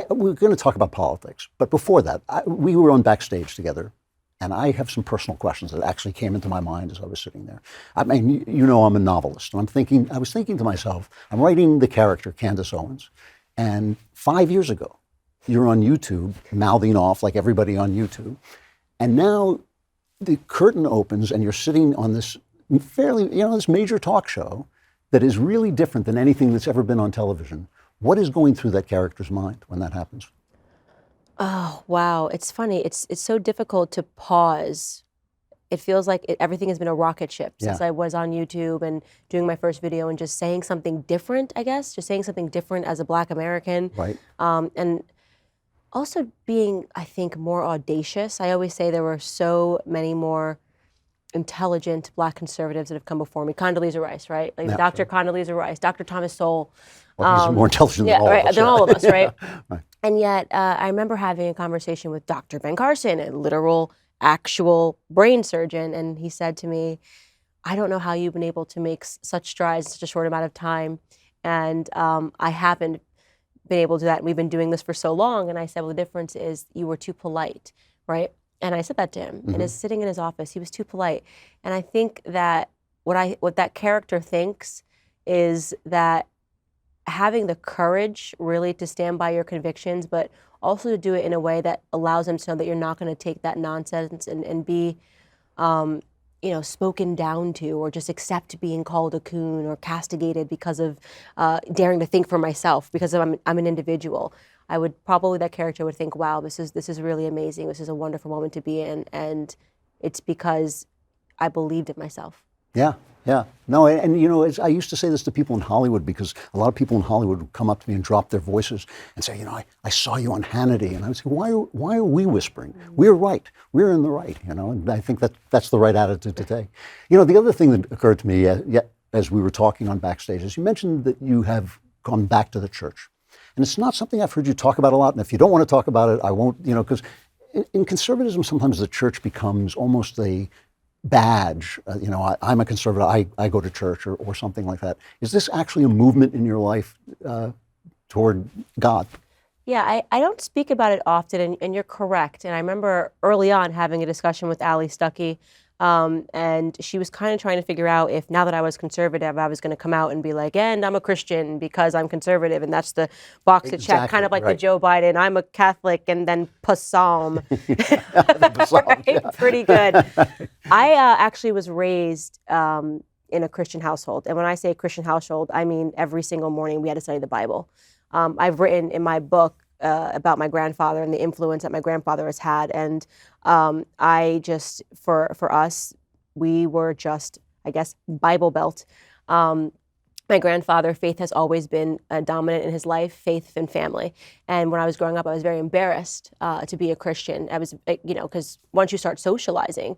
we're going to talk about politics, but before that, we were on backstage together, and I have some personal questions that actually came into my mind as I was sitting there. I mean, you know, I'm a novelist, and I was thinking to myself, I'm writing the character Candace Owens, and 5 years ago, you're on YouTube mouthing off like everybody on YouTube, and now the curtain opens, and you're sitting on this this major talk show that is really different than anything that's ever been on television. What is going through that character's mind when that happens? Oh, wow. It's funny. It's so difficult to pause. It feels like everything has been a rocket ship since I was on YouTube and doing my first video and just saying something different, I guess, just saying something different as a Black American. Right. And also being, I think, more audacious. I always say there were so many more intelligent Black conservatives that have come before me. Condoleezza Rice, right? Like Dr. Condoleezza Rice, Dr. Thomas Sowell. Well, he's more intelligent than all of us. Than all of us, right? Right. And yet, I remember having a conversation with Dr. Ben Carson, a literal, actual brain surgeon, and he said to me, I don't know how you've been able to make such strides in such a short amount of time, and I haven't been able to do that. And we've been doing this for so long. And I said, well, the difference is you were too polite, right? And I said that to him. And sitting in his office, he was too polite. And I think that what that character thinks is that having the courage really to stand by your convictions, but also to do it in a way that allows them to know that you're not going to take that nonsense and be, spoken down to, or just accept being called a coon or castigated because of daring to think for myself, because I'm an individual. I would probably, that character would think, wow, this is really amazing. This is a wonderful moment to be in. And it's because I believed in myself. Yeah. Yeah, no, and you know, I used to say this to people in Hollywood, because a lot of people in Hollywood would come up to me and drop their voices and say, you know, I saw you on Hannity, and I would say, why are we whispering? We're right. We're in the right, you know, and I think that's the right attitude to take. You know, the other thing that occurred to me as we were talking on backstage is you mentioned that you have gone back to the church, and it's not something I've heard you talk about a lot. And if you don't want to talk about it, I won't, you know, because in conservatism, sometimes the church becomes almost a badge, I'm a conservative, I go to church or something like that. Is this actually a movement in your life toward God? Yeah, I don't speak about it often, and you're correct. And I remember early on having a discussion with Allie Stuckey, and she was kind of trying to figure out if, now that I was conservative, I was going to come out and be like, and I'm a Christian because I'm conservative, and that's the box to check, kind of like the Joe Biden, I'm a Catholic, and then psalm. Right? Pretty good. I actually was raised in a Christian household. And when I say Christian household, I mean every single morning we had to study the Bible. I've written in my book about my grandfather and the influence that my grandfather has had. And I just, for us, we were just, I guess, Bible Belt. My grandfather, faith has always been dominant in his life, faith and family. And when I was growing up, I was very embarrassed to be a Christian. I was, because once you start socializing,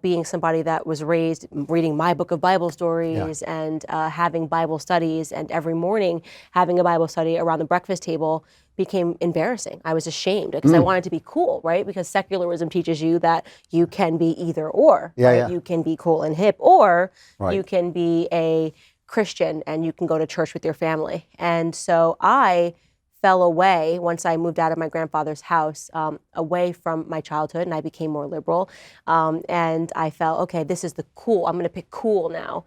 being somebody that was raised reading my book of Bible stories and having Bible studies, and every morning having a Bible study around the breakfast table became embarrassing. I was ashamed because I wanted to be cool, right? Because secularism teaches you that you can be either or. Right? You can be cool and hip, or you can be a Christian and you can go to church with your family. And so I fell away once I moved out of my grandfather's house, away from my childhood, and I became more liberal. And I felt, okay, this is the cool. I'm going to pick cool now.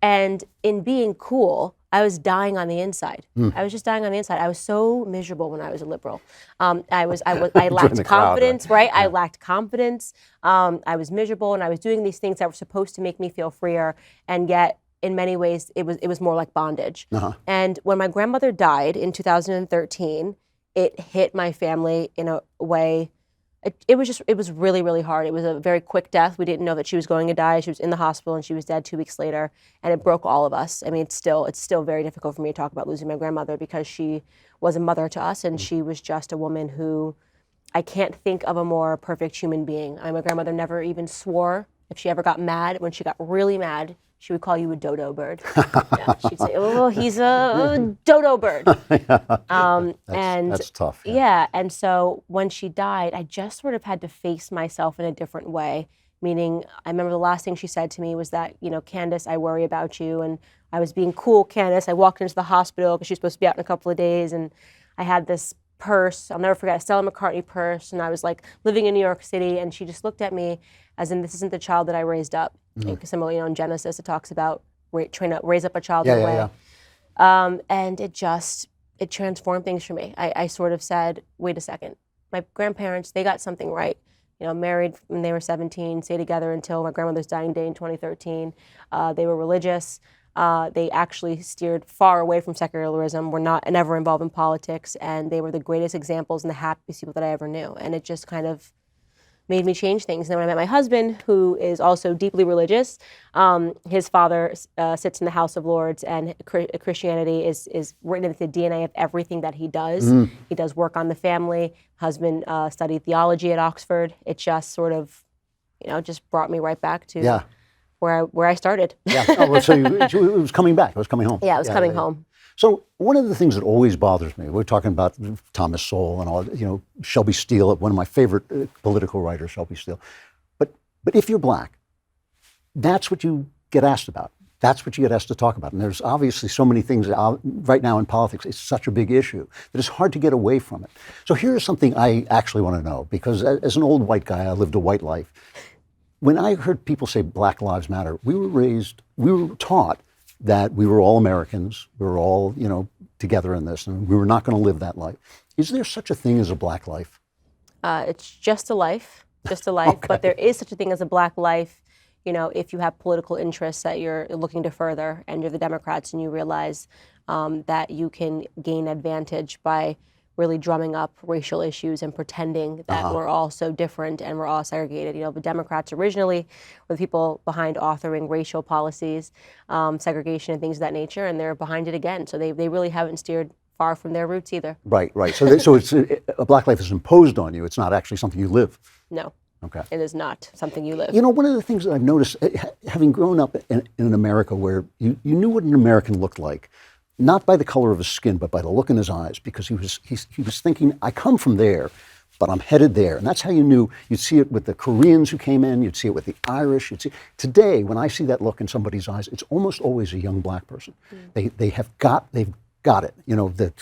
And in being cool, I was dying on the inside. I was just dying on the inside. I was so miserable when I was a liberal. I lacked confidence, right? I lacked confidence. I was miserable, and I was doing these things that were supposed to make me feel freer, and yet, in many ways, it was more like bondage. And when my grandmother died in 2013, it hit my family in a way. It was really, really hard. It was a very quick death. We didn't know that she was going to die. She was in the hospital, and she was dead 2 weeks later. And it broke all of us. I mean, it's still very difficult for me to talk about losing my grandmother, because she was a mother to us, and she was just a woman who, I can't think of a more perfect human being. My grandmother never even swore. If she ever got mad, when she got really mad, she would call you a dodo bird. She'd say, "Oh, he's a dodo bird." That's tough. Yeah, and so when she died, I just sort of had to face myself in a different way. Meaning, I remember the last thing she said to me was that, Candace, I worry about you. And I was being cool, Candace. I walked into the hospital because she was supposed to be out in a couple of days, and I had this purse. I'll never forget a Stella McCartney purse, and I was like living in New York City, and she just looked at me as in, this isn't the child that I raised up. Because similarly, in Genesis, it talks about raise up a child in a way. And it transformed things for me. I sort of said, wait a second, my grandparents, they got something right. Married when they were 17, stayed together until my grandmother's dying day in 2013. They were religious. They actually steered far away from secularism, were never involved in politics, and they were the greatest examples and the happiest people that I ever knew. And it just kind of made me change things. And then when I met my husband, who is also deeply religious, his father sits in the House of Lords, and Christianity is written into the DNA of everything that he does. He does work on the family. Husband studied theology at Oxford. It just sort of, just brought me right back to where I started. So it was coming back. It was coming home. Yeah, it was coming home. So one of the things that always bothers me, we're talking about Thomas Sowell and all, Shelby Steele, one of my favorite political writers, Shelby Steele. But if you're black, that's what you get asked about. That's what you get asked to talk about. And there's obviously so many things right now in politics. It's such a big issue that it's hard to get away from it. So here's something I actually want to know, because as an old white guy, I lived a white life. When I heard people say Black Lives Matter, we were taught that we were all Americans, we were all, together in this, and we were not going to live that life. Is there such a thing as a black life? It's just a life, okay. But there is such a thing as a black life, if you have political interests that you're looking to further, and you're the Democrats, and you realize that you can gain advantage by really drumming up racial issues and pretending that we're all so different and we're all segregated. The Democrats originally were the people behind authoring racial policies, segregation and things of that nature, and they're behind it again. So they really haven't steered far from their roots either. Right. So it's a black life is imposed on you. It's not actually something you live. No. Okay. It is not something you live. One of the things that I've noticed, having grown up in America, where you knew what an American looked like, not by the color of his skin, but by the look in his eyes, because he was thinking, I come from there, but I'm headed there. And that's how you knew. You'd see it with the Koreans who came in, you'd see it with the Irish. Today, when I see that look in somebody's eyes, it's almost always a young black person. They've got it. The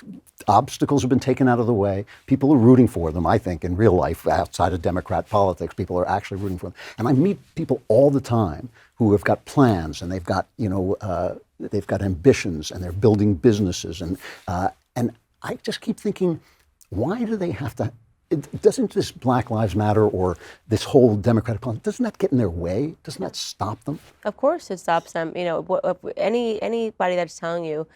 obstacles have been taken out of the way. People are rooting for them, I think, in real life, outside of Democrat politics. People are actually rooting for them. And I meet people all the time who have got plans, and they've got, they've got ambitions, and they're building businesses. And I just keep thinking, why do they have to? Doesn't this Black Lives Matter or this whole Democratic politics, doesn't that get in their way? Doesn't that stop them? Of course it stops them. Anybody that's telling you,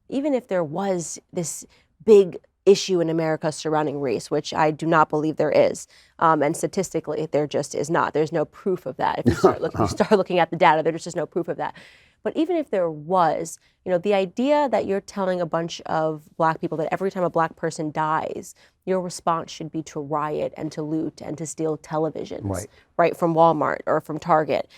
even if there was this big issue in America surrounding race, which I do not believe there is, and statistically there just is not. There's no proof of that. If you start looking at the data, there's just no proof of that. But even if there was, the idea that you're telling a bunch of black people that every time a black person dies, your response should be to riot and to loot and to steal televisions, right, from Walmart or from Target,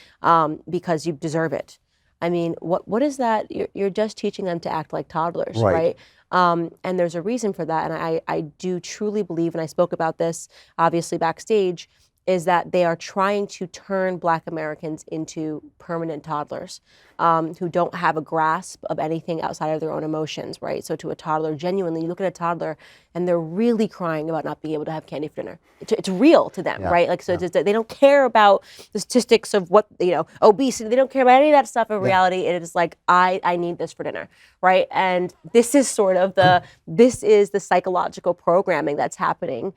because you deserve it. I mean, what is that? You're just teaching them to act like toddlers, right? And there's a reason for that. And I do truly believe, and I spoke about this obviously backstage, is that they are trying to turn Black Americans into permanent toddlers who don't have a grasp of anything outside of their own emotions, right? So to a toddler, genuinely, you look at a toddler and they're really crying about not being able to have candy for dinner. It's real to them, right? Like, so they don't care about the statistics of what, obesity. They don't care about any of that stuff in reality. It is like, I need this for dinner, right? And this is sort of the psychological programming that's happening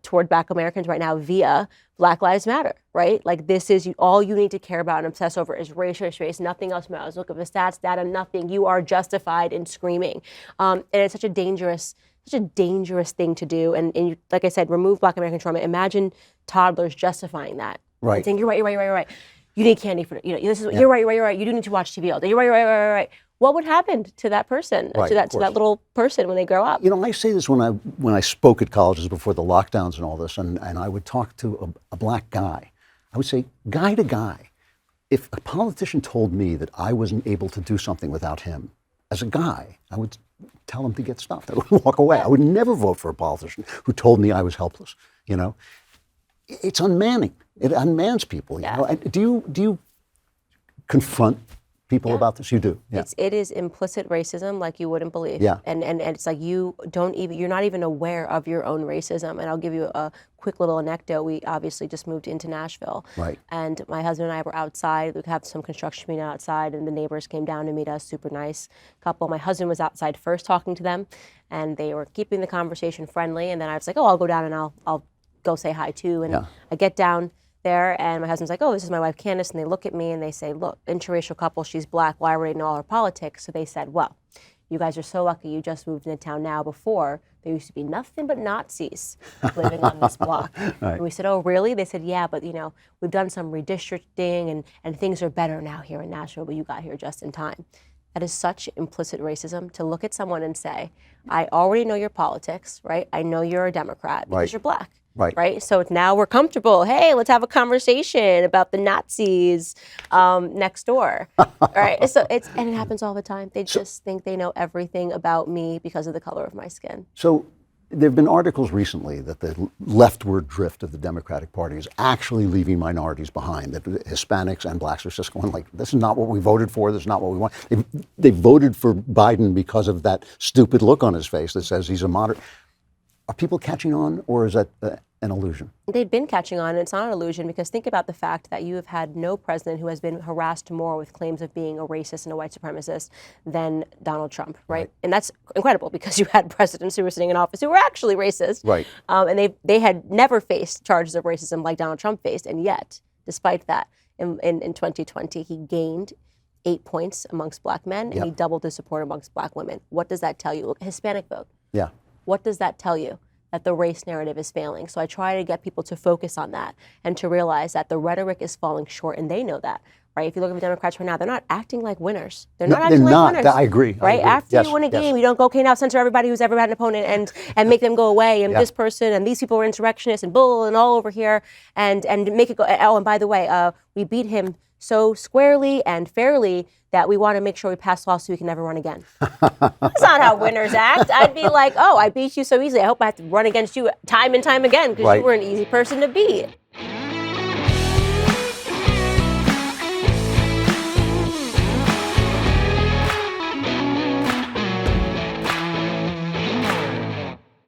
toward Black Americans right now via Black Lives Matter, right? Like, this is all you need to care about and obsess over is race, nothing else matters. Look at the stats, data, nothing. You are justified in screaming. And it's such a dangerous thing to do. And you, like I said, remove Black American trauma. Imagine toddlers justifying that. Right. And saying, you're right. You need candy for, this is, you're right. You do need to watch TV all day. You're right. What would happen to that person, to that little person when they grow up? I say this when I spoke at colleges before the lockdowns and all this, and I would talk to a black guy. I would say, guy to guy, if a politician told me that I wasn't able to do something without him, as a guy, I would tell him to get stuffed. I would walk away. I would never vote for a politician who told me I was helpless. It's unmanning. It unmans people. Do you confront people Yeah. about this? You do. Yeah. It is implicit racism like you wouldn't believe. Yeah. And it's like you're not even aware of your own racism. And I'll give you a quick little anecdote. We obviously just moved into Nashville. Right. And my husband and I were outside. We have some construction meeting outside, and the neighbors came down to meet us, super nice couple. My husband was outside first talking to them, and they were keeping the conversation friendly. And then I was like, oh, I'll go down and I'll go say hi too. And I get down there, and my husband's like, oh, this is my wife Candace, and they look at me and they say, look, interracial couple, she's black, well, I already know all her politics. So they said, well, you guys are so lucky you just moved into town now. Before, there used to be nothing but Nazis living on this block. Right. And we said, oh, really? They said, yeah, but we've done some redistricting and things are better now here in Nashville, but you got here just in time. That is such implicit racism, to look at someone and say, I already know your politics, right? I know you're a Democrat because you're black. Right. So now we're comfortable. Hey, let's have a conversation about the Nazis next door. Right. So it happens all the time. They just think they know everything about me because of the color of my skin. So there have been articles recently that the leftward drift of the Democratic Party is actually leaving minorities behind, that Hispanics and blacks are just going like, this is not what we voted for, this is not what we want. They voted for Biden because of that stupid look on his face that says he's a moderate. Are people catching on, or is that an illusion? They've been catching on, and it's not an illusion, because think about the fact that you have had no president who has been harassed more with claims of being a racist and a white supremacist than Donald Trump, right? And that's incredible, because you had presidents who were sitting in office who were actually racist. Right. And they had never faced charges of racism like Donald Trump faced, and yet, despite that, in 2020, he gained 8 points amongst black men, and he doubled his support amongst black women. What does that tell you? Look, Hispanic vote. Yeah. What does that tell you? That the race narrative is failing. So I try to get people to focus on that and to realize that the rhetoric is falling short, and they know that, right? If you look at the Democrats right now, they're not acting like winners. They're not acting like winners. I agree. Right? After you win a game, you don't go, okay, now censor everybody who's ever had an opponent and make them go away, and this person and these people are insurrectionists and bull and all over here, and make it go. Oh, and by the way, we beat him so squarely and fairly that we want to make sure we pass laws so we can never run again. That's not how winners act. I'd be like, oh, I beat you so easily. I hope I have to run against you time and time again, because you were an easy person to beat.